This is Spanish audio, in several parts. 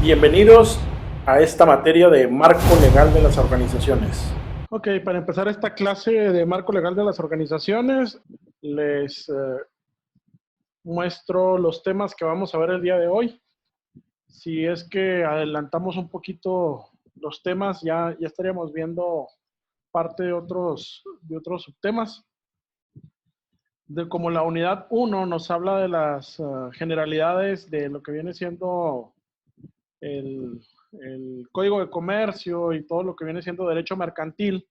Bienvenidos a esta materia de marco legal de las organizaciones. Ok, para empezar esta clase de marco legal de las organizaciones, les muestro los temas que vamos a ver el día de hoy. Si es que adelantamos un poquito los temas, ya estaríamos viendo parte de otros subtemas. Como la unidad 1 nos habla de las generalidades de lo que viene siendo el Código de Comercio y todo lo que viene siendo derecho mercantil.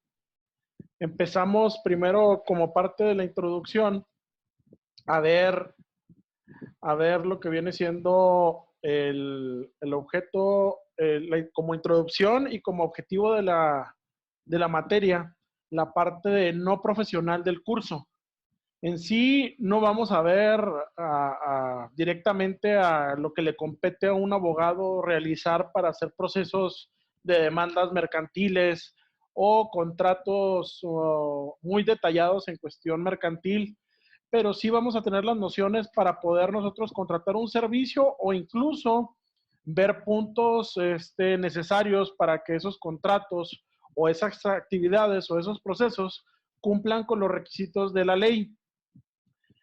Empezamos primero como parte de la introducción a ver lo que viene siendo el objeto, como introducción y como objetivo de la materia, la parte de no profesional del curso. En sí no vamos a ver directamente a lo que le compete a un abogado realizar para hacer procesos de demandas mercantiles o contratos muy detallados en cuestión mercantil, pero sí vamos a tener las nociones para poder nosotros contratar un servicio o incluso ver puntos necesarios para que esos contratos o esas actividades o esos procesos cumplan con los requisitos de la ley.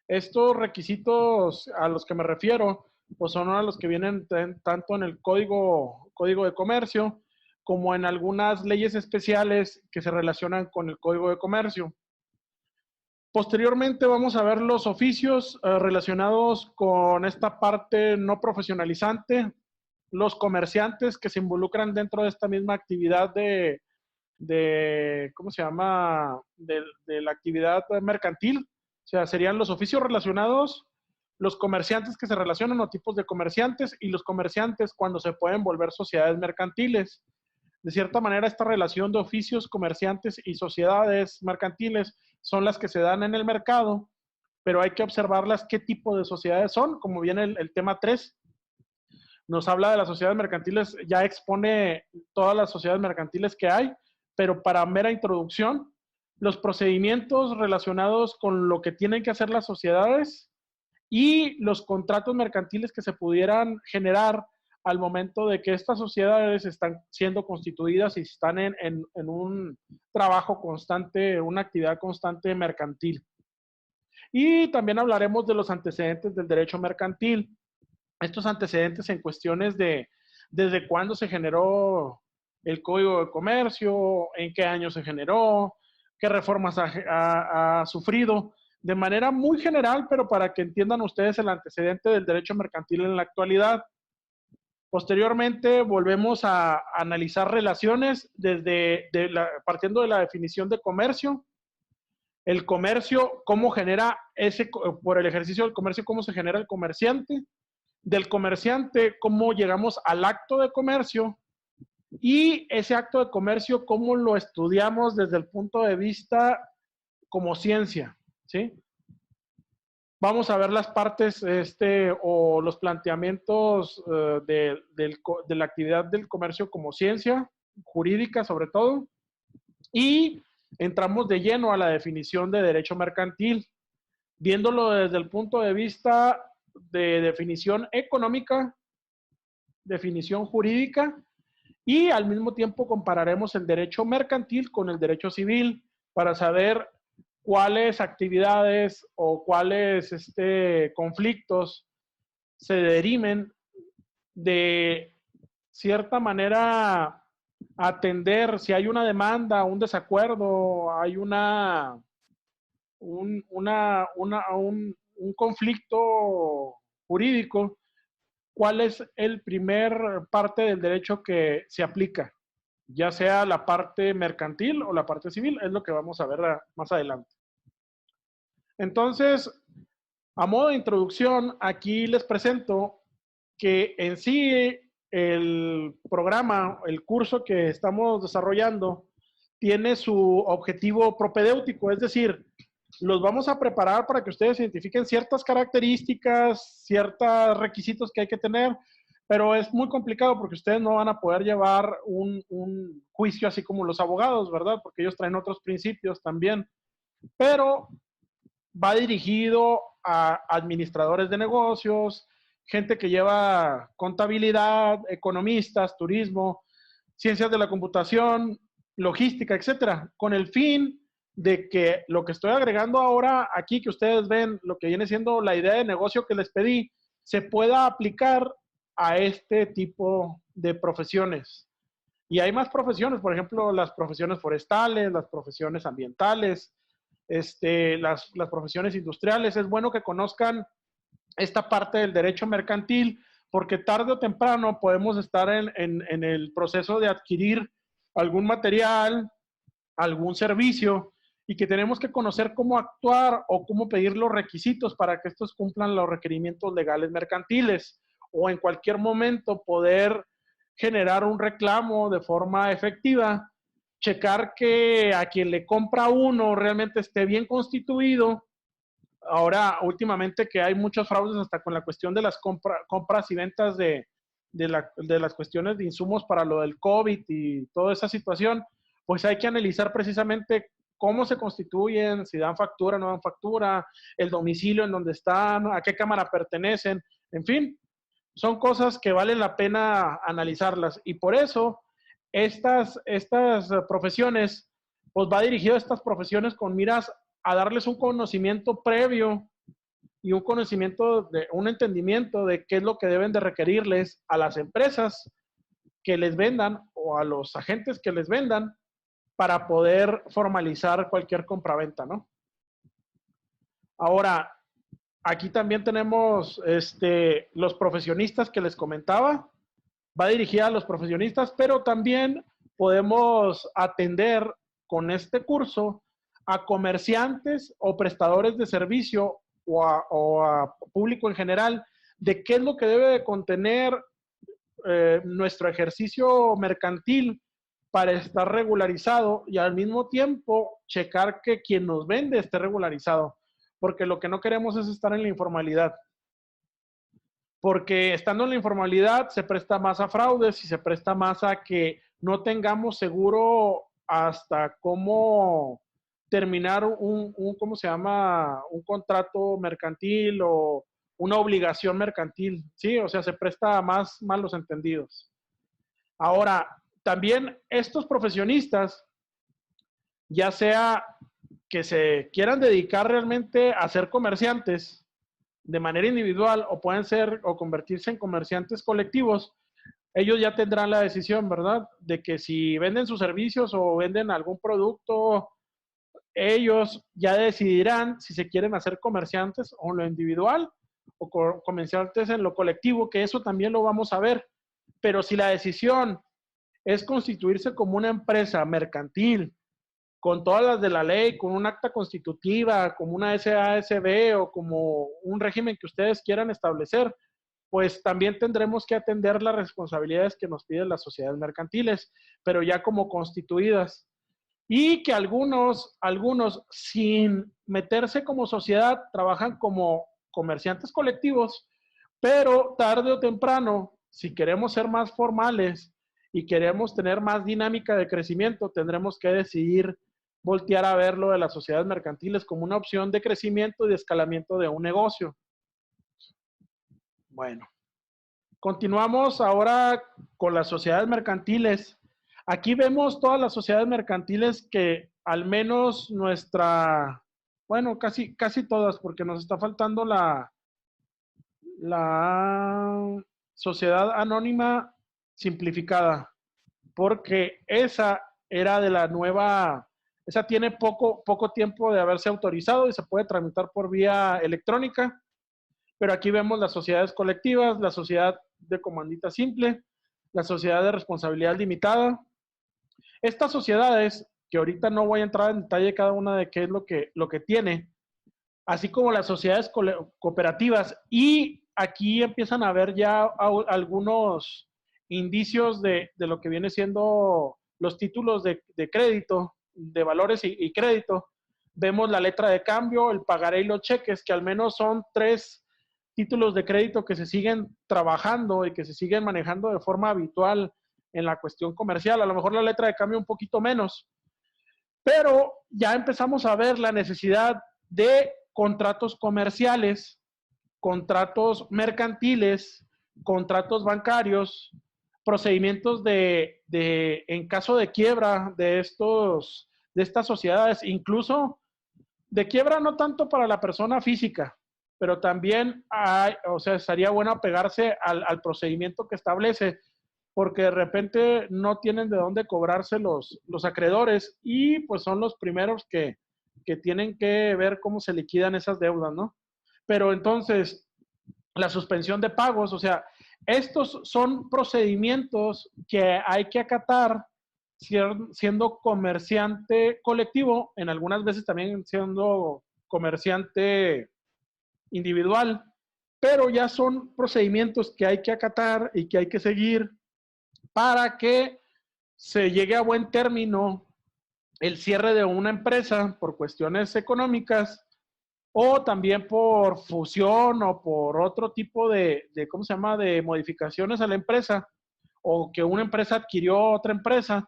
Estos requisitos a los que me refiero, pues son a los que vienen tanto en el Código de Comercio como en algunas leyes especiales que se relacionan con el Código de Comercio. Posteriormente vamos a ver los oficios relacionados con esta parte no profesionalizante, los comerciantes que se involucran dentro de esta misma actividad ¿cómo se llama? De la actividad mercantil. O sea, serían los oficios relacionados, los comerciantes que se relacionan o tipos de comerciantes y los comerciantes cuando se pueden volver sociedades mercantiles. De cierta manera, esta relación de oficios, comerciantes y sociedades mercantiles son las que se dan en el mercado, pero hay que observarlas qué tipo de sociedades son, como viene el tema 3. Nos habla de las sociedades mercantiles, ya expone todas las sociedades mercantiles que hay, pero para mera introducción, los procedimientos relacionados con lo que tienen que hacer las sociedades y los contratos mercantiles que se pudieran generar al momento de que estas sociedades están siendo constituidas y están en un trabajo constante, una actividad constante mercantil. Y también hablaremos de los antecedentes del derecho mercantil. Estos antecedentes en cuestiones de desde cuándo se generó el Código de Comercio, en qué año se generó, qué reformas ha sufrido, de manera muy general, pero para que entiendan ustedes el antecedente del derecho mercantil en la actualidad. Posteriormente volvemos a analizar relaciones partiendo de la definición de comercio, el comercio, cómo genera por el ejercicio del comercio, cómo se genera el comerciante, del comerciante, cómo llegamos al acto de comercio y ese acto de comercio, cómo lo estudiamos desde el punto de vista como ciencia, ¿sí? Vamos a ver las partes o los planteamientos de la actividad del comercio como ciencia, jurídica sobre todo, y entramos de lleno a la definición de derecho mercantil, viéndolo desde el punto de vista de definición económica, definición jurídica, y al mismo tiempo compararemos el derecho mercantil con el derecho civil para saber cuáles actividades o cuáles conflictos se deriven de cierta manera atender si hay una demanda, un desacuerdo, hay un conflicto jurídico, ¿cuál es el primer parte del derecho que se aplica? Ya sea la parte mercantil o la parte civil, es lo que vamos a ver más adelante. Entonces, a modo de introducción, aquí les presento que en sí el programa, el curso que estamos desarrollando, tiene su objetivo propedéutico, es decir, los vamos a preparar para que ustedes identifiquen ciertas características, ciertos requisitos que hay que tener, pero es muy complicado porque ustedes no van a poder llevar un juicio así como los abogados, ¿verdad? Porque ellos traen otros principios también, pero va dirigido a administradores de negocios, gente que lleva contabilidad, economistas, turismo, ciencias de la computación, logística, etcétera, con el fin de que lo que estoy agregando ahora aquí, que ustedes ven, lo que viene siendo la idea de negocio que les pedí, se pueda aplicar a este tipo de profesiones. Y hay más profesiones, por ejemplo, las profesiones forestales, las profesiones ambientales, las profesiones industriales. Es bueno que conozcan esta parte del derecho mercantil, porque tarde o temprano podemos estar en el proceso de adquirir algún material, algún servicio, y que tenemos que conocer cómo actuar o cómo pedir los requisitos para que estos cumplan los requerimientos legales mercantiles, o en cualquier momento poder generar un reclamo de forma efectiva, checar que a quien le compra uno realmente esté bien constituido. Ahora, últimamente que hay muchos fraudes hasta con la cuestión de las compras y ventas de las cuestiones de insumos para lo del COVID y toda esa situación, pues hay que analizar precisamente cómo se constituyen, si dan factura, no dan factura, el domicilio en donde están, a qué cámara pertenecen, en fin, son cosas que valen la pena analizarlas. Y por eso estas profesiones, pues va dirigido a estas profesiones con miras a darles un conocimiento previo y un conocimiento, un entendimiento de qué es lo que deben de requerirles a las empresas que les vendan o a los agentes que les vendan para poder formalizar cualquier compraventa, ¿no? Ahora, aquí también tenemos los profesionistas que les comentaba. Va dirigida a los profesionistas, pero también podemos atender con este curso a comerciantes o prestadores de servicio o a público en general de qué es lo que debe de contener nuestro ejercicio mercantil para estar regularizado y al mismo tiempo checar que quien nos vende esté regularizado, porque lo que no queremos es estar en la informalidad, porque estando en la informalidad se presta más a fraudes y se presta más a que no tengamos seguro hasta cómo terminar ¿cómo se llama? Un contrato mercantil o una obligación mercantil, ¿sí? O sea, se presta a más malos entendidos. Ahora, también estos profesionistas, ya sea que se quieran dedicar realmente a ser comerciantes de manera individual o pueden ser o convertirse en comerciantes colectivos, ellos ya tendrán la decisión, ¿verdad? De que si venden sus servicios o venden algún producto, ellos ya decidirán si se quieren hacer comerciantes o en lo individual o comerciantes en lo colectivo, que eso también lo vamos a ver. Pero si la decisión es constituirse como una empresa mercantil, con todas las de la ley, con un acta constitutiva, como una SASB o como un régimen que ustedes quieran establecer, pues también tendremos que atender las responsabilidades que nos piden las sociedades mercantiles, pero ya como constituidas. Y que algunos sin meterse como sociedad, trabajan como comerciantes colectivos, pero tarde o temprano, si queremos ser más formales y queremos tener más dinámica de crecimiento, tendremos que decidir voltear a ver lo de las sociedades mercantiles como una opción de crecimiento y de escalamiento de un negocio. Bueno, continuamos ahora con las sociedades mercantiles. Aquí vemos todas las sociedades mercantiles que al menos bueno, casi todas, porque nos está faltando la sociedad anónima simplificada, porque esa era de la nueva, esa tiene poco tiempo de haberse autorizado y se puede tramitar por vía electrónica, pero aquí vemos las sociedades colectivas, la sociedad de comandita simple, la sociedad de responsabilidad limitada. Estas sociedades, que ahorita no voy a entrar en detalle cada una de qué es lo que tiene, así como las sociedades cooperativas, y aquí empiezan a haber ya algunos indicios de lo que viene siendo los títulos de crédito, de valores y crédito. Vemos la letra de cambio, el pagaré y los cheques, que al menos son 3 títulos de crédito que se siguen trabajando y que se siguen manejando de forma habitual en la cuestión comercial. A lo mejor la letra de cambio un poquito menos, pero ya empezamos a ver la necesidad de contratos comerciales contratos mercantiles, contratos bancarios, procedimientos en caso de quiebra de estas sociedades, incluso de quiebra no tanto para la persona física, pero también estaría bueno apegarse al procedimiento que establece, porque de repente no tienen de dónde cobrarse los acreedores y pues son los primeros que tienen que ver cómo se liquidan esas deudas, ¿no? Pero entonces, la suspensión de pagos, o sea, estos son procedimientos que hay que acatar siendo comerciante colectivo, en algunas veces también siendo comerciante individual, pero ya son procedimientos que hay que acatar y que hay que seguir para que se llegue a buen término el cierre de una empresa por cuestiones económicas o también por fusión o por otro tipo ¿cómo se llama?, de modificaciones a la empresa, o que una empresa adquirió otra empresa,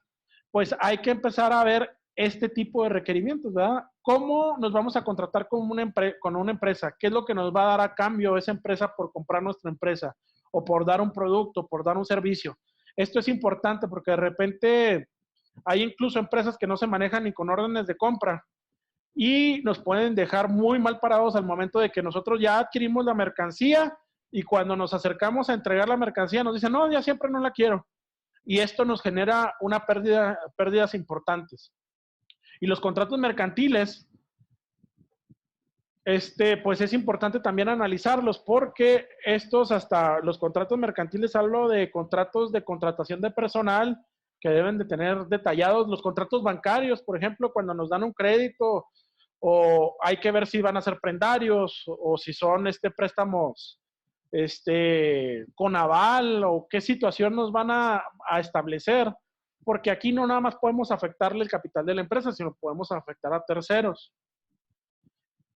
pues hay que empezar a ver este tipo de requerimientos, ¿verdad? ¿Cómo nos vamos a contratar con una empresa? ¿Qué es lo que nos va a dar a cambio esa empresa por comprar nuestra empresa? O por dar un producto, por dar un servicio. Esto es importante porque de repente hay incluso empresas que no se manejan ni con órdenes de compra y nos pueden dejar muy mal parados al momento de que nosotros ya adquirimos la mercancía y cuando nos acercamos a entregar la mercancía nos dicen, no, ya siempre no la quiero. Y esto nos genera pérdidas importantes. Y los contratos mercantiles, pues es importante también analizarlos porque hasta los contratos mercantiles, hablo de contratos de contratación de personal que deben de tener detallados, los contratos bancarios, por ejemplo, cuando nos dan un crédito, o hay que ver si van a ser prendarios o si son préstamos con aval o qué situación nos van a establecer, porque aquí no nada más podemos afectarle el capital de la empresa, sino podemos afectar a terceros.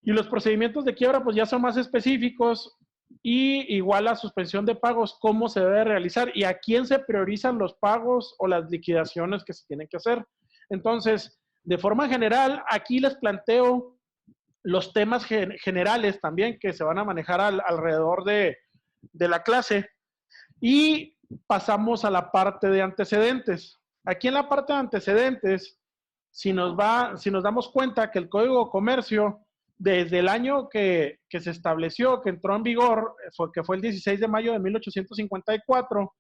Y los procedimientos de quiebra pues ya son más específicos y igual la suspensión de pagos, cómo se debe realizar y a quién se priorizan los pagos o las liquidaciones que se tienen que hacer. Entonces, de forma general, aquí les planteo los temas generales también que se van a manejar alrededor de la clase y pasamos a la parte de antecedentes. Aquí en la parte de antecedentes, si nos damos cuenta que el Código de Comercio, desde el año que se estableció, que entró en vigor, que fue el 16 de mayo de 1854,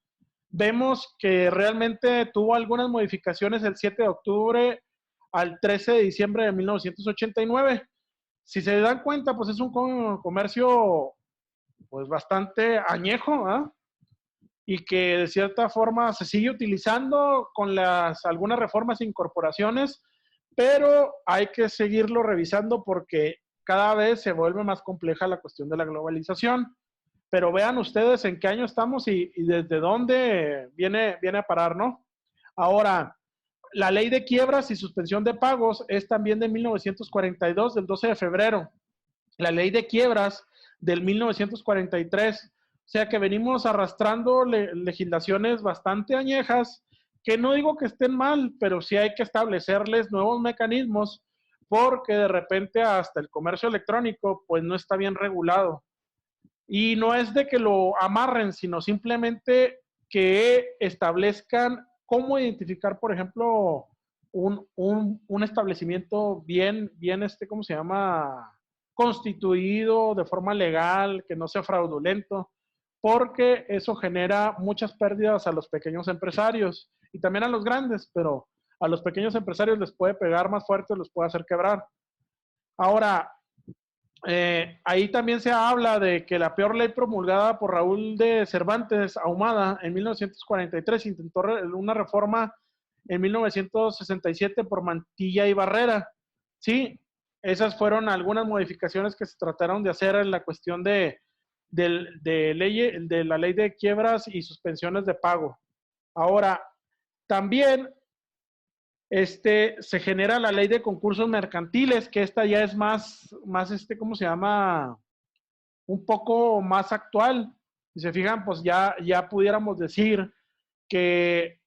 vemos que realmente tuvo algunas modificaciones el 7 de octubre al 13 de diciembre de 1989. Si se dan cuenta, pues es un comercio pues bastante añejo, ¿eh? Y que de cierta forma se sigue utilizando con algunas reformas e incorporaciones, pero hay que seguirlo revisando porque cada vez se vuelve más compleja la cuestión de la globalización. Pero vean ustedes en qué año estamos y desde dónde viene a parar, ¿no? Ahora, la ley de quiebras y suspensión de pagos es también de 1942, del 12 de febrero. La ley de quiebras del 1943. O sea que venimos arrastrando legislaciones bastante añejas, que no digo que estén mal, pero sí hay que establecerles nuevos mecanismos, porque de repente hasta el comercio electrónico pues no está bien regulado. Y no es de que lo amarren, sino simplemente que establezcan cómo identificar, por ejemplo, un establecimiento bien, ¿cómo se llama?, constituido de forma legal, que no sea fraudulento, porque eso genera muchas pérdidas a los pequeños empresarios y también a los grandes, pero a los pequeños empresarios les puede pegar más fuerte, los puede hacer quebrar. Ahora, ahí también se habla de que la peor ley promulgada por Raúl de Cervantes Ahumada en 1943 intentó una reforma en 1967 por Mantilla y Barrera. Sí, esas fueron algunas modificaciones que se trataron de hacer en la cuestión de la ley de quiebras y suspensiones de pago. Ahora, también se genera la ley de concursos mercantiles, que esta ya es más ¿cómo se llama?, un poco más actual. Si se fijan, pues ya pudiéramos decir que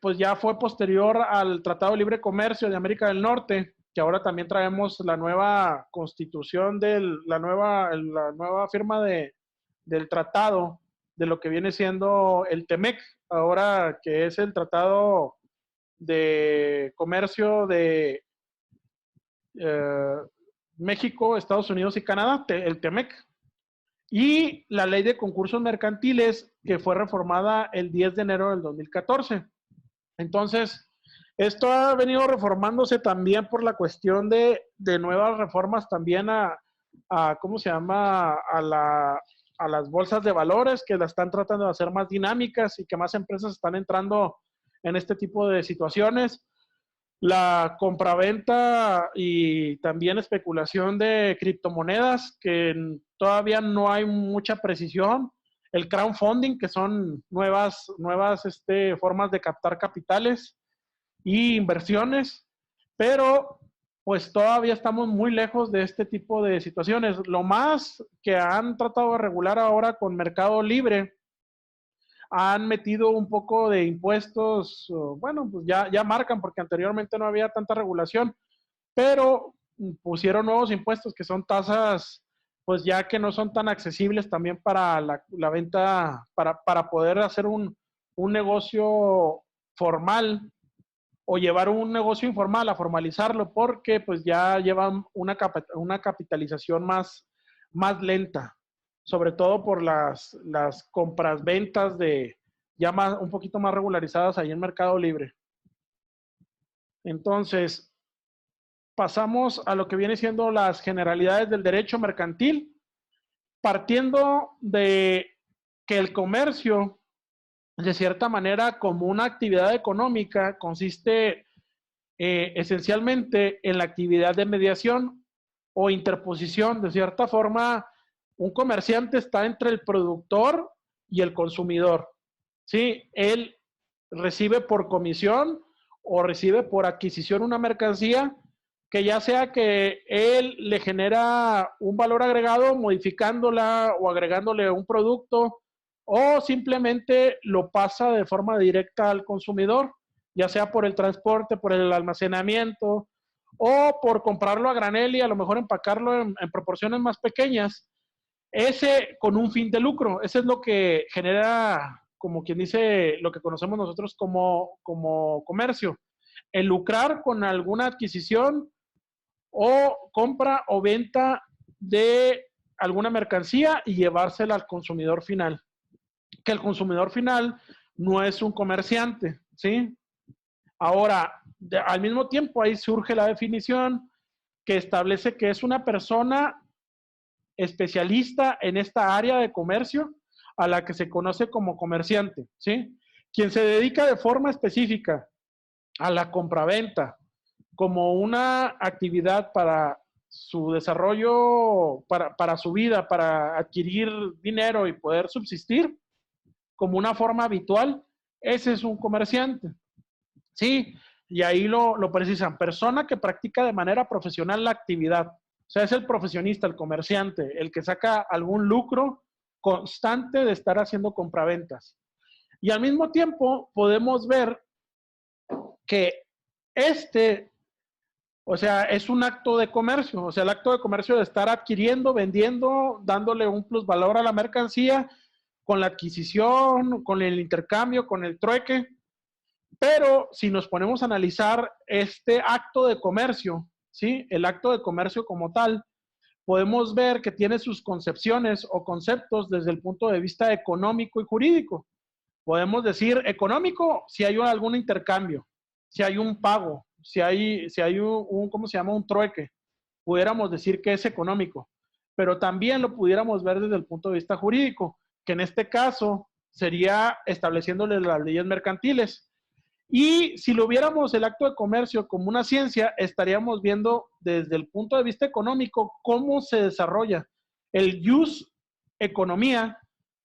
pues ya fue posterior al Tratado de Libre Comercio de América del Norte, que ahora también traemos la nueva constitución, la nueva firma del tratado, de lo que viene siendo el TEMEC, ahora que es el Tratado de Comercio de eh, México, Estados Unidos y Canadá, el TEMEC, y la ley de concursos mercantiles que fue reformada el 10 de enero del 2014. Entonces, esto ha venido reformándose también por la cuestión de nuevas reformas también ¿cómo se llama? A las bolsas de valores, que las están tratando de hacer más dinámicas y que más empresas están entrando en este tipo de situaciones. La compraventa y también especulación de criptomonedas, que todavía no hay mucha precisión. El crowdfunding, que son nuevas formas de captar capitales y inversiones, pero pues todavía estamos muy lejos de este tipo de situaciones. Lo más que han tratado de regular ahora con Mercado Libre, han metido un poco de impuestos, bueno, pues ya marcan, porque anteriormente no había tanta regulación, pero pusieron nuevos impuestos que son tasas, pues ya que no son tan accesibles también para la venta, para poder hacer un negocio formal o llevar un negocio informal a formalizarlo, porque pues ya llevan una capitalización más lenta, sobre todo por las compras, ventas de ya un poquito más regularizadas ahí en Mercado Libre. Entonces, pasamos a lo que viene siendo las generalidades del derecho mercantil, partiendo de que el comercio, de cierta manera, como una actividad económica, consiste esencialmente en la actividad de mediación o interposición. De cierta forma, un comerciante está entre el productor y el consumidor. ¿Sí? Él recibe por comisión o recibe por adquisición una mercancía que ya sea que él le genera un valor agregado modificándola o agregándole un producto, o simplemente lo pasa de forma directa al consumidor, ya sea por el transporte, por el almacenamiento o por comprarlo a granel y a lo mejor empacarlo en proporciones más pequeñas, ese con un fin de lucro. Ese es lo que genera, como quien dice, lo que conocemos nosotros como comercio, el lucrar con alguna adquisición o compra o venta de alguna mercancía y llevársela al consumidor final. Que el consumidor final no es un comerciante, ¿sí? Ahora, al mismo tiempo ahí surge la definición que establece que es una persona especialista en esta área de comercio a la que se conoce como comerciante, ¿sí? Quien se dedica de forma específica a la compraventa como una actividad para su desarrollo, para su vida, para adquirir dinero y poder subsistir como una forma habitual, ese es un comerciante. Sí, y ahí lo precisan. Persona que practica de manera profesional la actividad. O sea, es el profesionista, el comerciante, el que saca algún lucro constante de estar haciendo compraventas. Y al mismo tiempo podemos ver que o sea, es un acto de comercio. O sea, el acto de comercio de estar adquiriendo, vendiendo, dándole un plusvalor a la mercancía, con la adquisición, con el intercambio, con el trueque. Pero si nos ponemos a analizar este acto de comercio, ¿sí? El acto de comercio como tal, podemos ver que tiene sus concepciones o conceptos desde el punto de vista económico y jurídico. Podemos decir económico si hay algún intercambio, si hay un pago, si hay ¿cómo se llama? Un trueque. Pudiéramos decir que es económico, pero también lo pudiéramos ver desde el punto de vista jurídico, que en este caso sería estableciéndole las leyes mercantiles. Y si lo viéramos el acto de comercio como una ciencia, estaríamos viendo desde el punto de vista económico cómo se desarrolla. El jus economía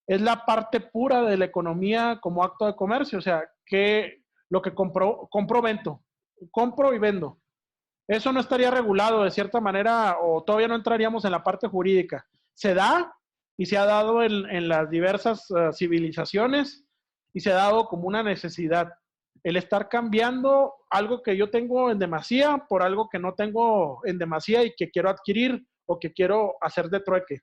es la parte pura de la economía como acto de comercio, o sea, que lo que compro y vendo. Eso no estaría regulado de cierta manera o todavía no entraríamos en la parte jurídica. Se da y se ha dado en las diversas civilizaciones y se ha dado como una necesidad. el estar cambiando algo que yo tengo en demasía por algo que no tengo en demasía y que quiero adquirir o que quiero hacer de trueque.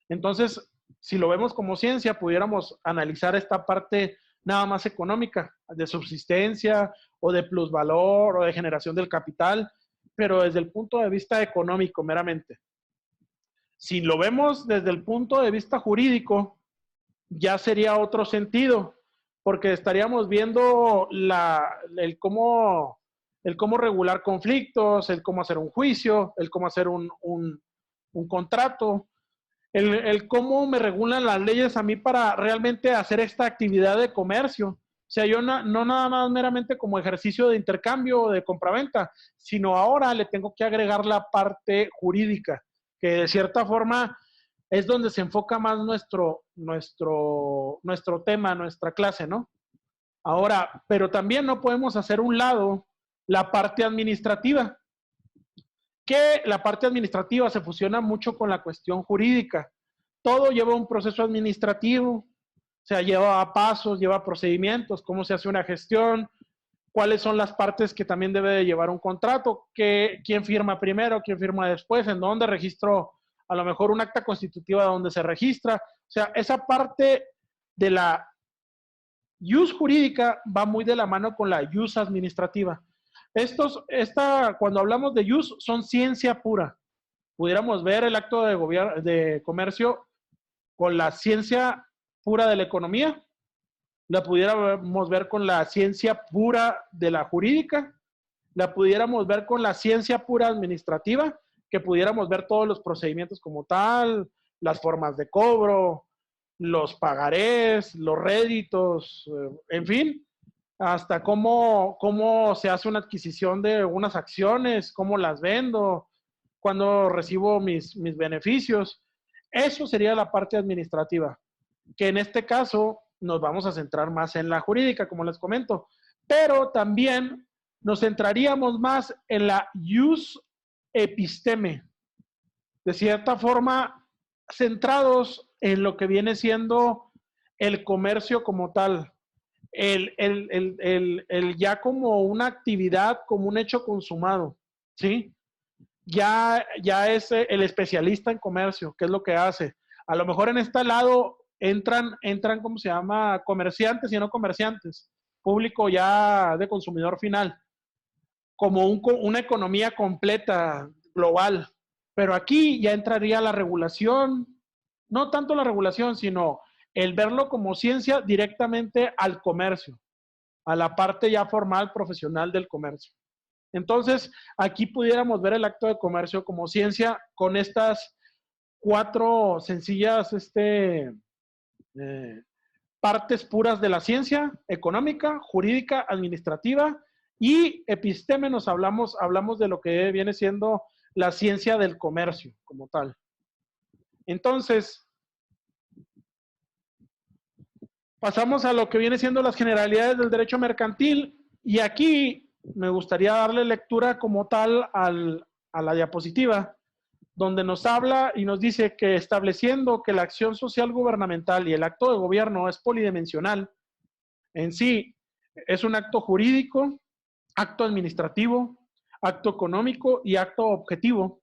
Entonces, si lo vemos como ciencia, pudiéramos analizar esta parte nada más económica, de subsistencia o de plusvalor o de generación del capital, pero desde el punto de vista económico meramente. Si lo vemos desde el punto de vista jurídico, ya sería otro sentido, porque estaríamos viendo el cómo regular conflictos, el cómo hacer un juicio, el cómo hacer un contrato, el cómo me regulan las leyes a mí para realmente hacer esta actividad de comercio. O sea, yo no nada más meramente como ejercicio de intercambio o de compraventa, sino ahora le tengo que agregar la parte jurídica, que de cierta forma es donde se enfoca más nuestro tema, nuestra clase, ¿no? Ahora, pero también no podemos hacer un lado la parte administrativa, que la parte administrativa se fusiona mucho con la cuestión jurídica. Todo lleva un proceso administrativo, o sea, lleva pasos, lleva procedimientos, cómo se hace una gestión, cuáles son las partes que también debe de llevar un contrato, quién firma primero, quién firma después, en dónde registro a lo mejor un acta constitutiva donde se registra. O sea, esa parte de la use jurídica va muy de la mano con la use administrativa. Cuando hablamos de use, son ciencia pura. Pudiéramos ver el acto de comercio con la ciencia pura de la economía, la pudiéramos ver con la ciencia pura de la jurídica, la pudiéramos ver con la ciencia pura administrativa, que pudiéramos ver todos los procedimientos como tal, las formas de cobro, los pagarés, los réditos, en fin, hasta cómo se hace una adquisición de unas acciones, cómo las vendo, cuándo recibo mis beneficios. Eso sería la parte administrativa, que en este caso nos vamos a centrar más en la jurídica, como les comento, pero también nos centraríamos más en la jus episteme, de cierta forma centrados en lo que viene siendo el comercio como tal, el ya como una actividad, como un hecho consumado, ¿sí? Ya es el especialista en comercio, ¿qué es lo que hace? A lo mejor en este lado entran, ¿cómo se llama? Comerciantes y no comerciantes, público ya de consumidor final, como una economía completa, global. Pero aquí ya entraría la regulación, no tanto la regulación, sino el verlo como ciencia directamente al comercio, a la parte ya formal, profesional del comercio. Entonces, aquí pudiéramos ver el acto de comercio como ciencia con estas 4 sencillas partes puras de la ciencia: económica, jurídica, administrativa y episteme. Hablamos de lo que viene siendo la ciencia del comercio como tal. Entonces, pasamos a lo que viene siendo las generalidades del derecho mercantil, y aquí me gustaría darle lectura como tal a la diapositiva, donde nos habla y nos dice que estableciendo que la acción social gubernamental y el acto de gobierno es polidimensional, en sí es un acto jurídico, acto administrativo, acto económico y acto objetivo,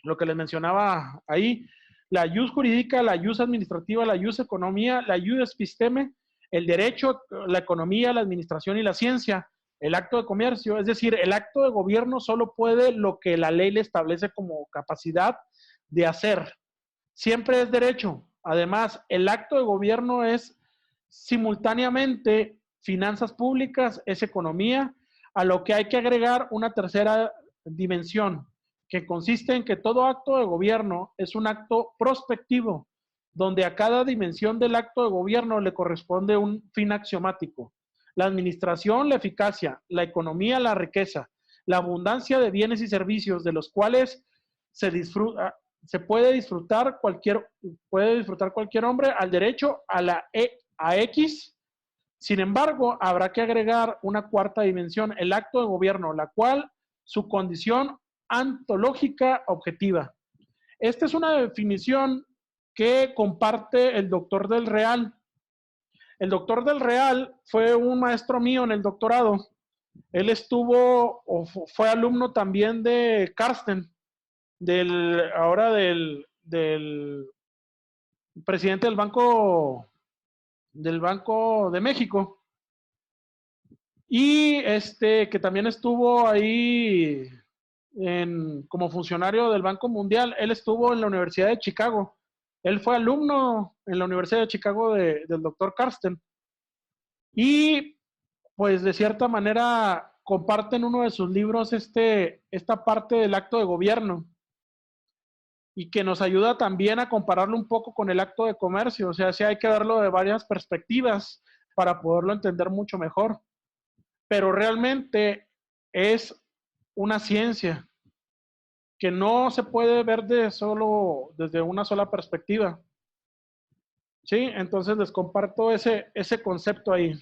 lo que les mencionaba ahí, la jus jurídica, la jus administrativa, la jus economía, la jus episteme, el derecho, la economía, la administración y la ciencia, el acto de comercio. Es decir, el acto de gobierno solo puede lo que la ley le establece como capacidad de hacer. Siempre es derecho. Además, el acto de gobierno es simultáneamente finanzas públicas, es economía, a lo que hay que agregar una tercera dimensión, que consiste en que todo acto de gobierno es un acto prospectivo, donde a cada dimensión del acto de gobierno le corresponde un fin axiomático. La administración, la eficacia; la economía, la riqueza; la abundancia de bienes y servicios, de los cuales puede disfrutar cualquier hombre al derecho a X. Sin embargo, habrá que agregar una cuarta dimensión, el acto de gobierno, la cual su condición ontológica objetiva. Esta es una definición que comparte el doctor del Real, El doctor del Real fue un maestro mío en el doctorado. Él estuvo o fue alumno también de Carsten, ahora del presidente del Banco de México. Y que también estuvo ahí como funcionario del Banco Mundial. Él estuvo en la Universidad de Chicago. Él fue alumno en la Universidad de Chicago del doctor Carsten. Y pues de cierta manera comparten uno de sus libros esta parte del acto de gobierno y que nos ayuda también a compararlo un poco con el acto de comercio. O sea, sí hay que verlo de varias perspectivas para poderlo entender mucho mejor. Pero realmente es una ciencia que no se puede ver desde una sola perspectiva. ¿Sí? Entonces les comparto ese concepto ahí.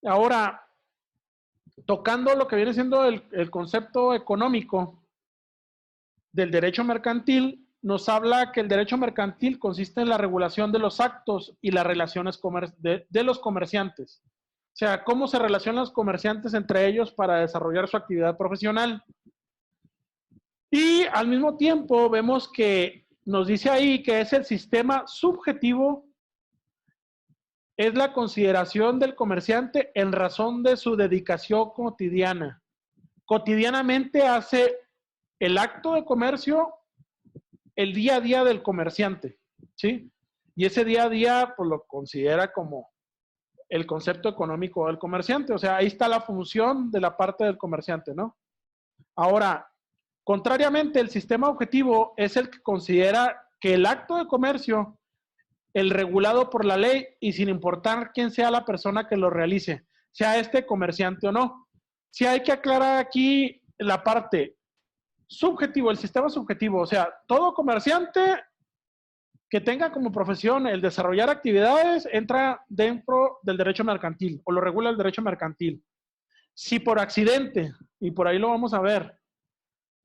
Ahora, tocando lo que viene siendo el concepto económico del derecho mercantil, nos habla que el derecho mercantil consiste en la regulación de los actos y las relaciones de los comerciantes. O sea, cómo se relacionan los comerciantes entre ellos para desarrollar su actividad profesional. Y al mismo tiempo vemos que nos dice ahí que es el sistema subjetivo, es la consideración del comerciante en razón de su dedicación cotidiana. Cotidianamente hace el acto de comercio el día a día del comerciante, ¿sí? Y ese día a día, pues lo considera como el concepto económico del comerciante. O sea, ahí está la función de la parte del comerciante, ¿no? Ahora, contrariamente, el sistema objetivo es el que considera que el acto de comercio, el regulado por la ley y sin importar quién sea la persona que lo realice, sea este comerciante o no. Sí hay que aclarar aquí la parte subjetivo, el sistema subjetivo, o sea, todo comerciante que tenga como profesión el desarrollar actividades entra dentro del derecho mercantil o lo regula el derecho mercantil. Si por accidente, y por ahí lo vamos a ver,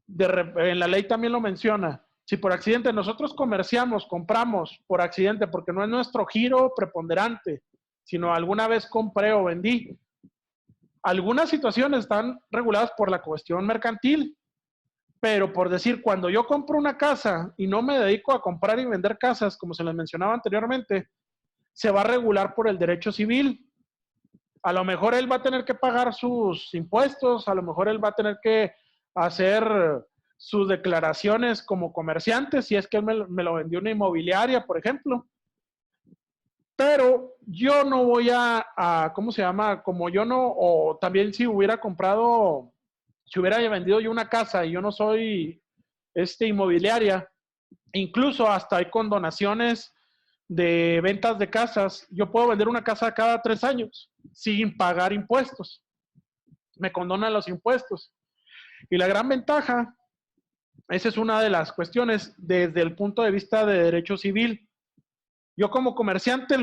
en la ley también lo menciona, si por accidente nosotros comerciamos, compramos por accidente, porque no es nuestro giro preponderante, sino alguna vez compré o vendí, algunas situaciones están reguladas por la cuestión mercantil. Pero por decir, cuando yo compro una casa y no me dedico a comprar y vender casas, como se les mencionaba anteriormente, se va a regular por el derecho civil. A lo mejor él va a tener que pagar sus impuestos, a lo mejor él va a tener que hacer sus declaraciones como comerciante, si es que él me lo vendió una inmobiliaria, por ejemplo. Pero yo no voy ¿cómo se llama? Como yo no, o también si hubiera comprado, si hubiera vendido yo una casa y yo no soy inmobiliaria, incluso hasta hay condonaciones de ventas de casas. Yo puedo vender una casa cada 3 años sin pagar impuestos. Me condonan los impuestos. Y la gran ventaja, esa es una de las cuestiones desde el punto de vista de derecho civil. Yo como comerciante,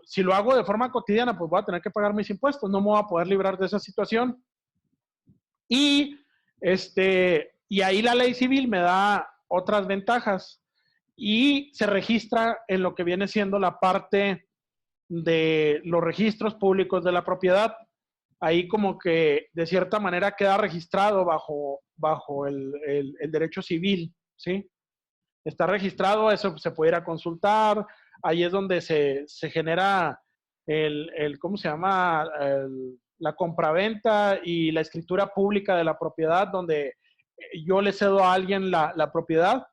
si lo hago de forma cotidiana, pues voy a tener que pagar mis impuestos. No me voy a poder librar de esa situación. Y, y ahí la ley civil me da otras ventajas y se registra en lo que viene siendo la parte de los registros públicos de la propiedad. Ahí como que de cierta manera queda registrado bajo el derecho civil, ¿sí? Está registrado, eso se puede ir a consultar, ahí es donde se genera ¿cómo se llama? La compraventa y la escritura pública de la propiedad, donde yo le cedo a alguien la propiedad.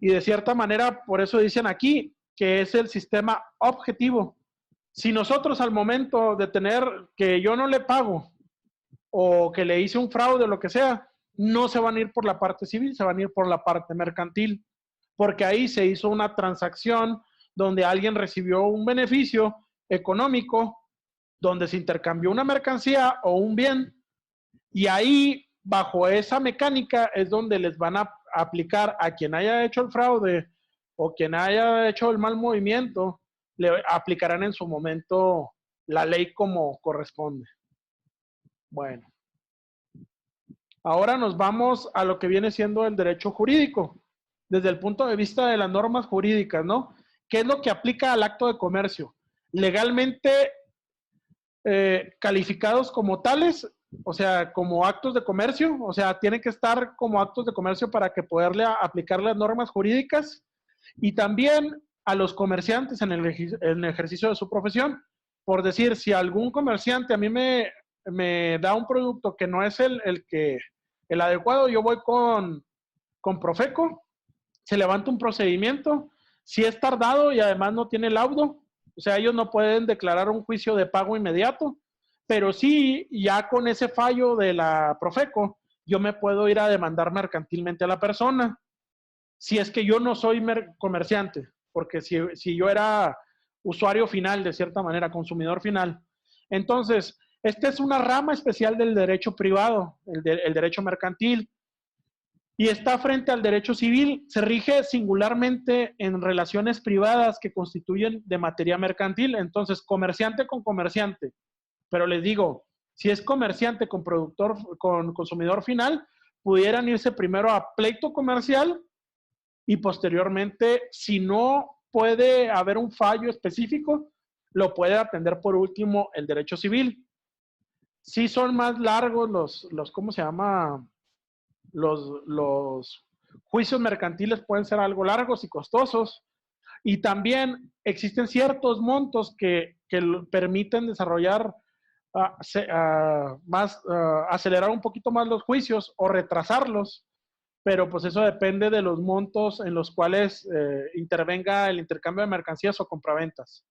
Y de cierta manera, por eso dicen aquí que es el sistema objetivo. Si nosotros al momento de tener que yo no le pago o que le hice un fraude o lo que sea, no se van a ir por la parte civil, se van a ir por la parte mercantil, porque ahí se hizo una transacción donde alguien recibió un beneficio económico, donde se intercambió una mercancía o un bien, y ahí bajo esa mecánica es donde les van a aplicar a quien haya hecho el fraude o quien haya hecho el mal movimiento, le aplicarán en su momento la ley como corresponde. Bueno, ahora nos vamos a lo que viene siendo el derecho jurídico, desde el punto de vista de las normas jurídicas, ¿no? ¿qué es lo que aplica al acto de comercio? Legalmente calificados como tales, o sea, como actos de comercio, o sea, tienen que estar como actos de comercio para que poderle aplicar las normas jurídicas, y también a los comerciantes en el ejercicio de su profesión. Por decir, si algún comerciante a mí me da un producto que no es el adecuado, yo voy con Profeco, se levanta un procedimiento, si es tardado y además no tiene laudo, o sea, ellos no pueden declarar un juicio de pago inmediato, pero sí, ya con ese fallo de la Profeco, yo me puedo ir a demandar mercantilmente a la persona, si es que yo no soy comerciante, porque si yo era usuario final, de cierta manera, consumidor final. Entonces, esta es una rama especial del derecho privado, el derecho mercantil, y está frente al derecho civil. Se rige singularmente en relaciones privadas que constituyen de materia mercantil. Entonces, comerciante con comerciante. Pero les digo, si es comerciante con productor, con consumidor final, pudieran irse primero a pleito comercial y posteriormente, si no puede haber un fallo específico, lo puede atender por último el derecho civil. Sí son más largos los ¿cómo se llama? Los juicios mercantiles pueden ser algo largos y costosos, y también existen ciertos montos que permiten desarrollar acelerar un poquito más los juicios o retrasarlos, pero pues eso depende de los montos en los cuales intervenga el intercambio de mercancías o compraventas.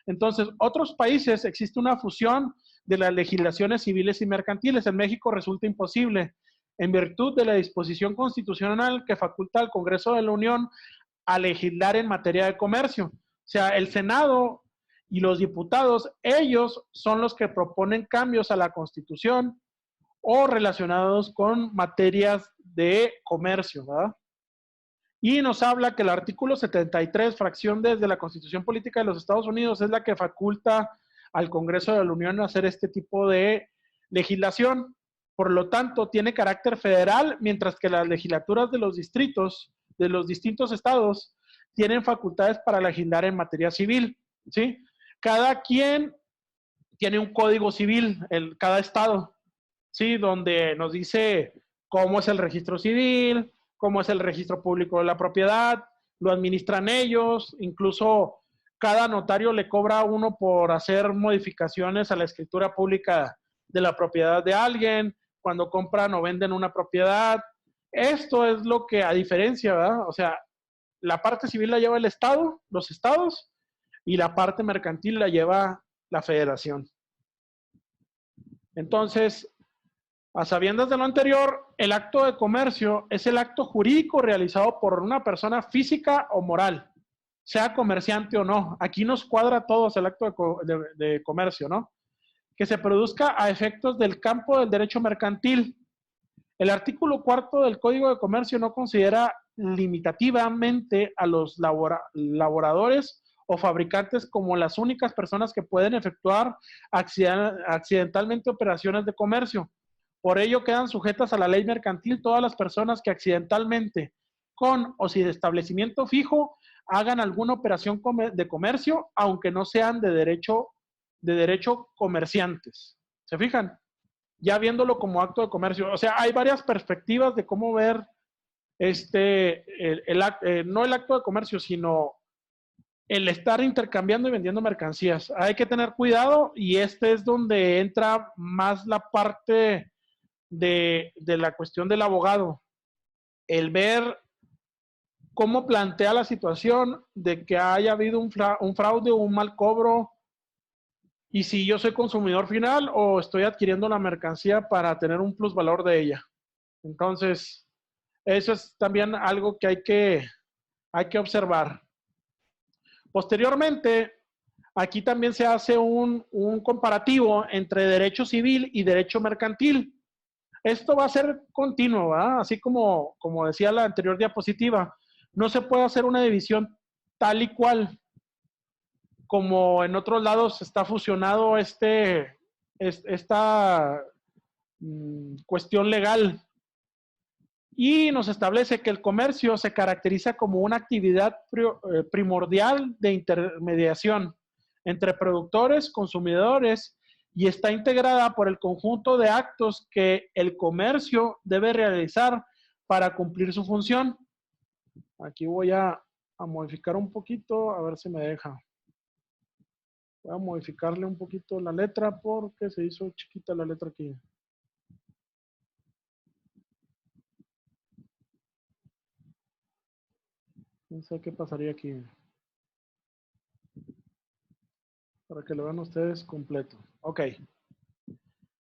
Entonces, otros países existe una fusión de las legislaciones civiles y mercantiles. En México resulta imposible, en virtud de la disposición constitucional que faculta al Congreso de la Unión a legislar en materia de comercio. O sea, el Senado y los diputados, ellos son los que proponen cambios a la Constitución o relacionados con materias de comercio, ¿verdad? Y nos habla que el artículo 73, fracción desde la Constitución Política de los Estados Unidos, es la que faculta al Congreso de la Unión a hacer este tipo de legislación. Por lo tanto, tiene carácter federal, mientras que las legislaturas de los distritos, de los distintos estados, tienen facultades para legislar en materia civil, ¿sí? Cada quien tiene un código civil, cada estado, ¿sí? Donde nos dice cómo es el registro civil, cómo es el registro público de la propiedad, lo administran ellos, incluso cada notario le cobra a uno por hacer modificaciones a la escritura pública de la propiedad de alguien, cuando compran o venden una propiedad. Esto es lo que, a diferencia, ¿verdad? O sea, la parte civil la lleva el Estado, los estados, y la parte mercantil la lleva la federación. Entonces, a sabiendas de lo anterior, el acto de comercio es el acto jurídico realizado por una persona física o moral, sea comerciante o no. Aquí nos cuadra a todos el acto de comercio, ¿no? Que se produzca a efectos del campo del derecho mercantil. El artículo 4 del Código de Comercio no considera limitativamente a los laboradores o fabricantes como las únicas personas que pueden efectuar accidentalmente operaciones de comercio. Por ello quedan sujetas a la ley mercantil todas las personas que accidentalmente, con o sin establecimiento fijo, hagan alguna operación de comercio, aunque no sean de derecho comerciantes. ¿Se fijan? Ya viéndolo como acto de comercio. O sea, hay varias perspectivas de cómo ver no el acto de comercio, sino el estar intercambiando y vendiendo mercancías. Hay que tener cuidado, y este es donde entra más la parte de la cuestión del abogado. El ver cómo plantea la situación de que haya habido un fraude o un mal cobro, y si yo soy consumidor final o estoy adquiriendo la mercancía para tener un plusvalor de ella. Entonces, eso es también algo que hay que observar. Posteriormente, aquí también se hace un comparativo entre derecho civil y derecho mercantil. Esto va a ser continuo, ¿verdad? Así como decía la anterior diapositiva. No se puede hacer una división tal y cual como en otros lados está fusionado esta cuestión legal. y nos establece que el comercio se caracteriza como una actividad primordial de intermediación entre productores, consumidores, y está integrada por el conjunto de actos que el comercio debe realizar para cumplir su función. Aquí voy a modificar un poquito, a ver si me deja. Voy a modificarle un poquito la letra porque se hizo chiquita la letra aquí. No sé qué pasaría aquí. Para que lo vean ustedes completo. Ok.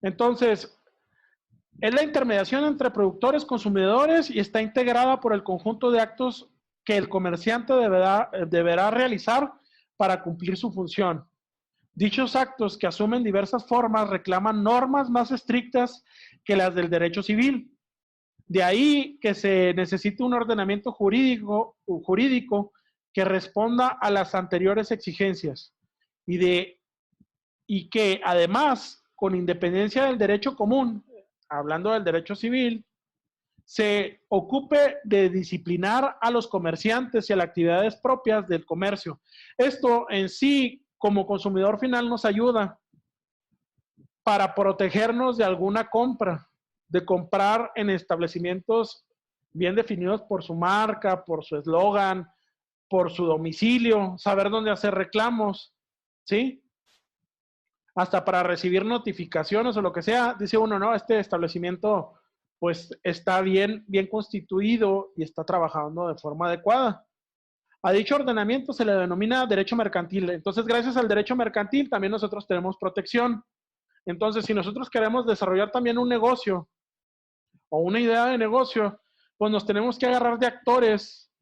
Entonces, es la intermediación entre productores, consumidores y está integrada por el conjunto de actos que el comerciante deberá realizar para cumplir su función. Dichos actos, que asumen diversas formas, reclaman normas más estrictas que las del derecho civil. De ahí que se necesite un ordenamiento jurídico que responda a las anteriores exigencias y que además, con independencia del derecho común, hablando del derecho civil, se ocupe de disciplinar a los comerciantes y a las actividades propias del comercio. Esto en sí, como consumidor final, nos ayuda para protegernos de alguna compra, de comprar en establecimientos bien definidos por su marca, por su eslogan, por su domicilio, saber dónde hacer reclamos, ¿sí? Hasta para recibir notificaciones o lo que sea, dice uno, no, este establecimiento pues está bien constituido y está trabajando de forma adecuada. A dicho ordenamiento se le denomina derecho mercantil. Entonces, gracias al derecho mercantil, también nosotros tenemos protección. Entonces, si nosotros queremos desarrollar también un negocio o una idea de negocio, pues nos tenemos que agarrar de actores,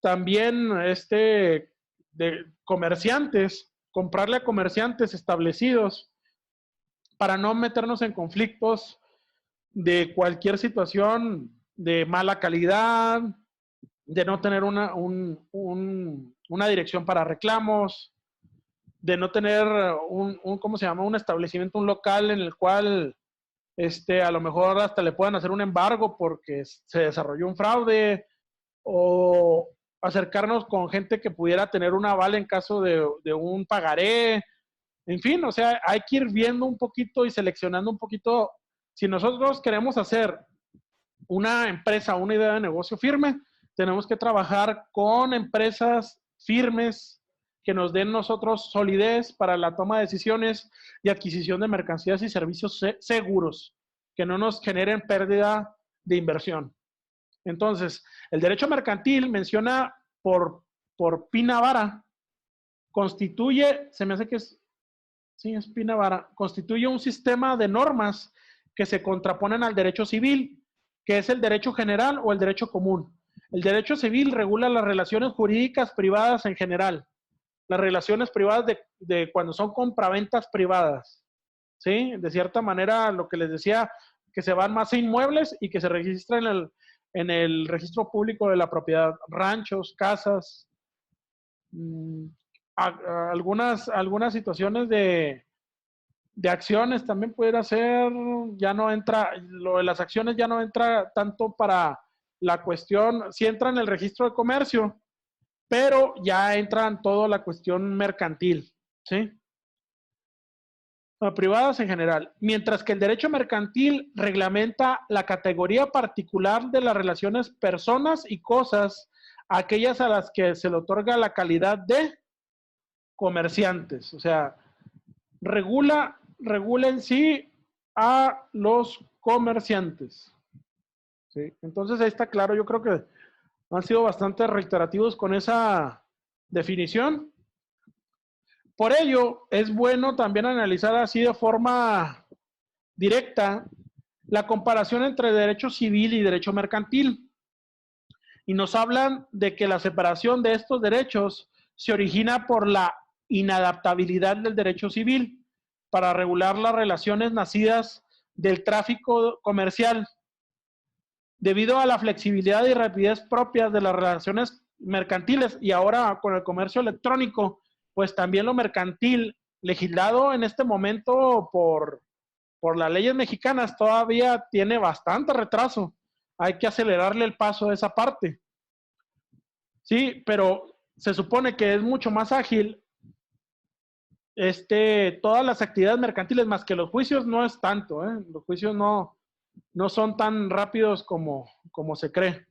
también de comerciantes, comprarle a comerciantes establecidos para no meternos en conflictos de cualquier situación de mala calidad, de no tener una dirección para reclamos, de no tener ¿cómo se llama? Un establecimiento, un local en el cual a lo mejor hasta le puedan hacer un embargo porque se desarrolló un fraude, o acercarnos con gente que pudiera tener un aval en caso de un pagaré. En fin, o sea, hay que ir viendo un poquito y seleccionando un poquito. Si nosotros queremos hacer una empresa, una idea de negocio firme, tenemos que trabajar con empresas firmes que nos den nosotros solidez para la toma de decisiones y adquisición de mercancías y servicios seguros, que no nos generen pérdida de inversión. Entonces, el derecho mercantil menciona por Pina Vara, constituye, se me hace que es, sí, es Pina Vara, constituye un sistema de normas que se contraponen al derecho civil, que es el derecho general o el derecho común. El derecho civil regula las relaciones jurídicas privadas en general, las relaciones privadas de cuando son compraventas privadas, ¿sí? De cierta manera, lo que les decía, que se van más a inmuebles y que se registra en el registro público de la propiedad, ranchos, casas, algunas situaciones de acciones también pudiera ser, ya no entra, lo de las acciones ya no entra tanto para la cuestión, sí entra en el registro de comercio, pero ya entra en toda la cuestión mercantil, ¿sí? Privadas en general, mientras que el derecho mercantil reglamenta la categoría particular de las relaciones personas y cosas, aquellas a las que se le otorga la calidad de comerciantes, o sea, regula en sí a los comerciantes, ¿sí? Entonces ahí está claro, yo creo que han sido bastante reiterativos con esa definición. Por ello, es bueno también analizar así de forma directa la comparación entre derecho civil y derecho mercantil. Y nos hablan de que la separación de estos derechos se origina por la inadaptabilidad del derecho civil para regular las relaciones nacidas del tráfico comercial. Debido a la flexibilidad y rapidez propias de las relaciones mercantiles y ahora con el comercio electrónico, pues también lo mercantil, legislado en este momento por las leyes mexicanas, todavía tiene bastante retraso. hay que acelerarle el paso a esa parte. Sí, pero se supone que es mucho más ágil todas las actividades mercantiles, más que los juicios no es tanto, ¿eh? Los juicios no son tan rápidos como se cree.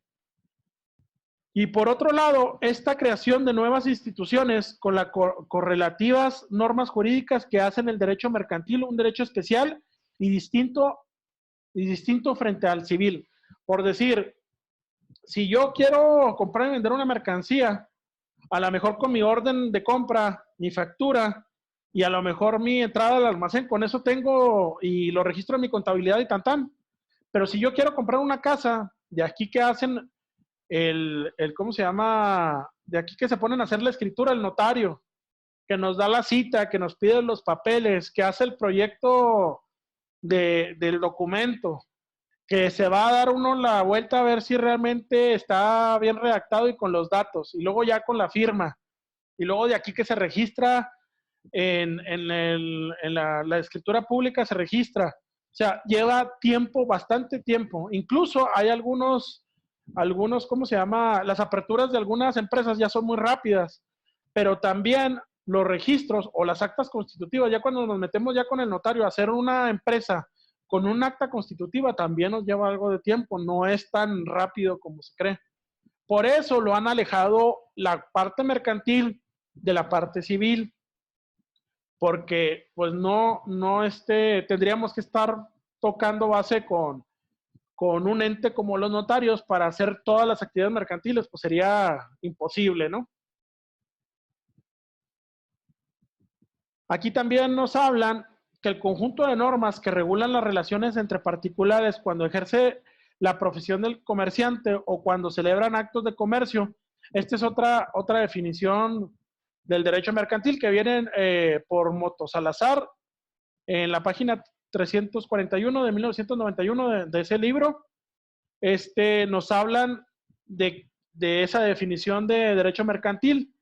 Y por otro lado, esta creación de nuevas instituciones con las correlativas normas jurídicas que hacen el derecho mercantil un derecho especial y distinto frente al civil. Por decir, si yo quiero comprar y vender una mercancía, a lo mejor con mi orden de compra, mi factura y a lo mejor mi entrada al almacén, con eso tengo y lo registro en mi contabilidad y tan. Pero si yo quiero comprar una casa, de aquí que hacen ¿cómo se llama? De aquí que se ponen a hacer la escritura, el notario, que nos da la cita, que nos pide los papeles, que hace el proyecto del documento, que se va a dar uno la vuelta a ver si realmente está bien redactado y con los datos, y luego ya con la firma, y luego de aquí que se registra en la escritura pública, se registra. O sea, lleva tiempo, bastante tiempo. Incluso hay algunos, ¿cómo se llama? Las aperturas de algunas empresas ya son muy rápidas, pero también los registros o las actas constitutivas, ya cuando nos metemos ya con el notario a hacer una empresa con un acta constitutiva, también nos lleva algo de tiempo, no es tan rápido como se cree. Por eso lo han alejado la parte mercantil de la parte civil, porque pues no tendríamos que estar tocando base con un ente como los notarios para hacer todas las actividades mercantiles, pues sería imposible, ¿no? Aquí también nos hablan que el conjunto de normas que regulan las relaciones entre particulares cuando ejerce la profesión del comerciante o cuando celebran actos de comercio, esta es otra definición del derecho mercantil que viene por Moto Salazar en la página 341 de 1991 de ese libro. Nos hablan de esa definición de derecho mercantil.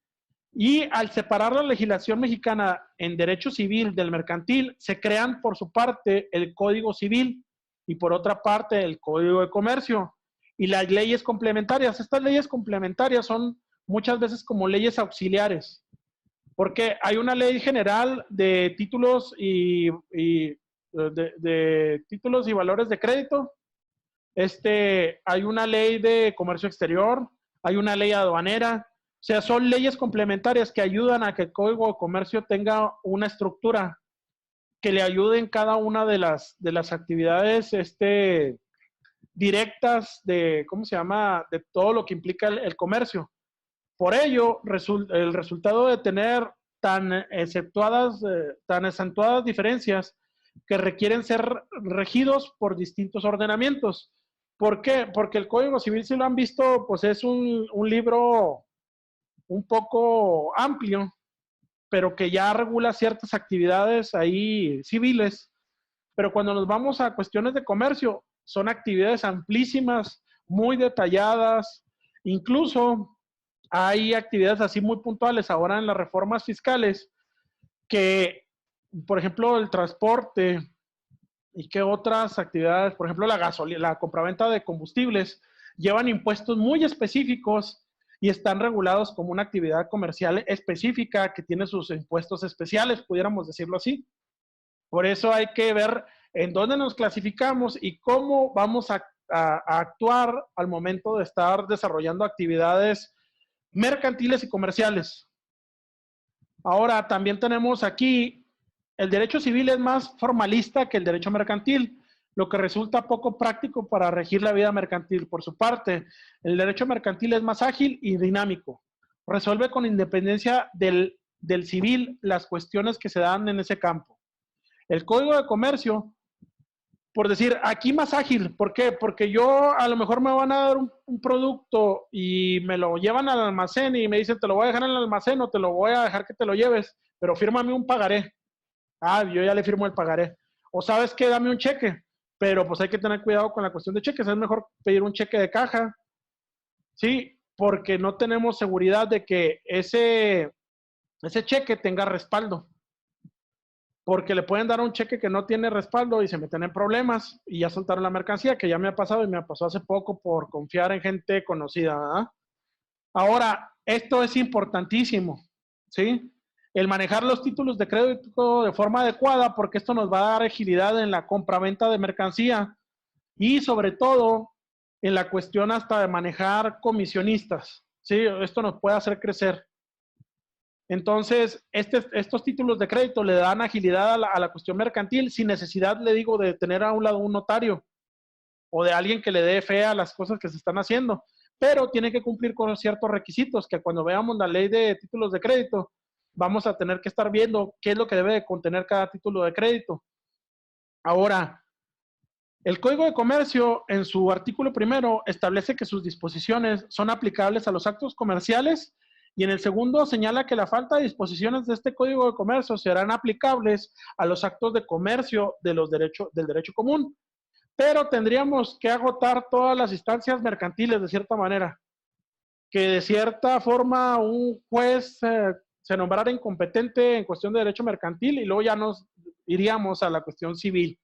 Y al separar la legislación mexicana en derecho civil del mercantil, se crean por su parte el Código Civil y por otra parte el Código de Comercio y las leyes complementarias. Estas leyes complementarias son muchas veces como leyes auxiliares, porque hay una ley general de títulos de títulos y valores de crédito. Hay una ley de comercio exterior, hay una ley aduanera. O sea, son leyes complementarias que ayudan a que el Código de Comercio tenga una estructura que le ayude en cada una de las actividades directas de, ¿cómo se llama?, de todo lo que implica el comercio. Por ello, el resultado de tener tan acentuadas diferencias que requieren ser regidos por distintos ordenamientos. ¿Por qué? Porque el Código Civil, si lo han visto, pues es un libro un poco amplio, pero que ya regula ciertas actividades ahí civiles. Pero cuando nos vamos a cuestiones de comercio, son actividades amplísimas, muy detalladas, incluso hay actividades así muy puntuales ahora en las reformas fiscales que, por ejemplo, el transporte y que otras actividades, por ejemplo, la gasolina, la compraventa de combustibles, llevan impuestos muy específicos y están regulados como una actividad comercial específica que tiene sus impuestos especiales, pudiéramos decirlo así. Por eso hay que ver en dónde nos clasificamos y cómo vamos a actuar al momento de estar desarrollando actividades mercantiles y comerciales. Ahora, también tenemos aquí, el derecho civil es más formalista que el derecho mercantil, lo que resulta poco práctico para regir la vida mercantil. Por su parte, el derecho mercantil es más ágil y dinámico. Resuelve con independencia del civil las cuestiones que se dan en ese campo. El Código de Comercio, por decir, aquí más ágil. ¿Por qué? Porque yo a lo mejor me van a dar un producto y me lo llevan al almacén y me dicen, te lo voy a dejar en el almacén o te lo voy a dejar que te lo lleves, pero fírmame un pagaré. Ah, yo ya le firmo el pagaré. O sabes qué, dame un cheque, pero pues hay que tener cuidado con la cuestión de cheques. Es mejor pedir un cheque de caja, ¿sí? Porque no tenemos seguridad de que ese cheque tenga respaldo. porque le pueden dar un cheque que no tiene respaldo y se meten en problemas y ya soltaron la mercancía, que ya me ha pasado y me pasó hace poco por confiar en gente conocida, ¿verdad? Ahora, esto es importantísimo, ¿sí? El manejar los títulos de crédito de forma adecuada, porque esto nos va a dar agilidad en la compra-venta de mercancía y sobre todo en la cuestión hasta de manejar comisionistas, ¿sí? Esto nos puede hacer crecer. Entonces, estos títulos de crédito le dan agilidad a la cuestión mercantil sin necesidad, le digo, de tener a un lado un notario o de alguien que le dé fe a las cosas que se están haciendo, pero tiene que cumplir con ciertos requisitos que cuando veamos la ley de títulos de crédito, vamos a tener que estar viendo qué es lo que debe de contener cada título de crédito. Ahora, el Código de Comercio, en su artículo primero, establece que sus disposiciones son aplicables a los actos comerciales y en el segundo señala que la falta de disposiciones de este Código de Comercio serán aplicables a los actos de comercio de del derecho común. Pero tendríamos que agotar todas las instancias mercantiles de cierta manera. Que de cierta forma un juez se nombrara incompetente en cuestión de derecho mercantil y luego ya nos iríamos a la cuestión civil.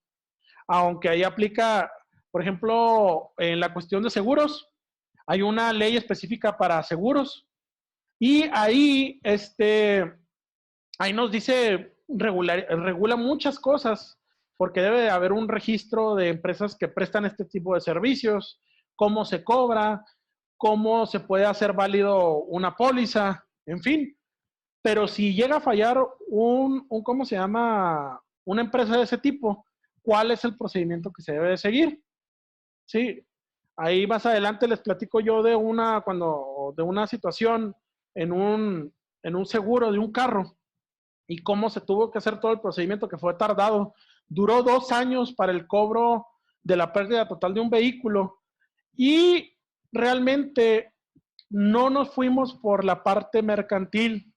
Aunque ahí aplica, por ejemplo, en la cuestión de seguros, hay una ley específica para seguros y ahí nos dice, regula muchas cosas, porque debe de haber un registro de empresas que prestan este tipo de servicios, cómo se cobra, cómo se puede hacer válido una póliza, en fin. Pero si llega a fallar ¿cómo se llama? Una empresa de ese tipo, ¿cuál es el procedimiento que se debe de seguir? Sí, ahí más adelante les platico yo de una situación en un seguro de un carro y cómo se tuvo que hacer todo el procedimiento que fue tardado. Duró 2 años para el cobro de la pérdida total de un vehículo y realmente no nos fuimos por la parte mercantil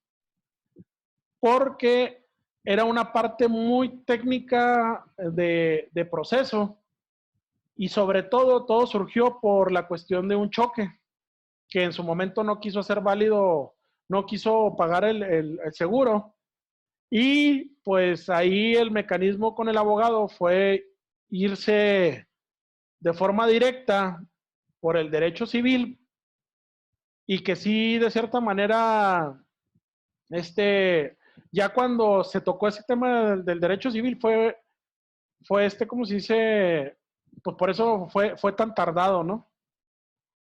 porque era una parte muy técnica de proceso y sobre todo surgió por la cuestión de un choque que en su momento no quiso hacer válido, no quiso pagar el seguro. Y pues ahí el mecanismo con el abogado fue irse de forma directa por el derecho civil y que sí, de cierta manera, ya cuando se tocó ese tema del derecho civil fue como se dice, pues por eso fue tan tardado, ¿no?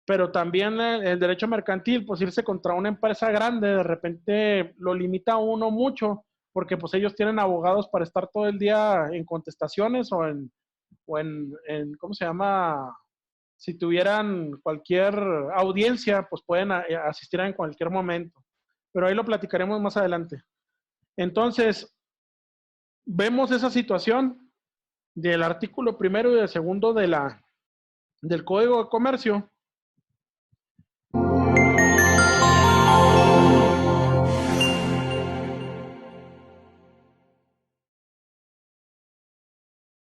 Pero también el derecho mercantil, pues irse contra una empresa grande, de repente lo limita a uno mucho, porque pues ellos tienen abogados para estar todo el día en contestaciones o en ¿cómo se llama? Si tuvieran cualquier audiencia, pues pueden asistir en cualquier momento. Pero ahí lo platicaremos más adelante. Entonces, vemos esa situación del artículo primero y del segundo del Código de Comercio,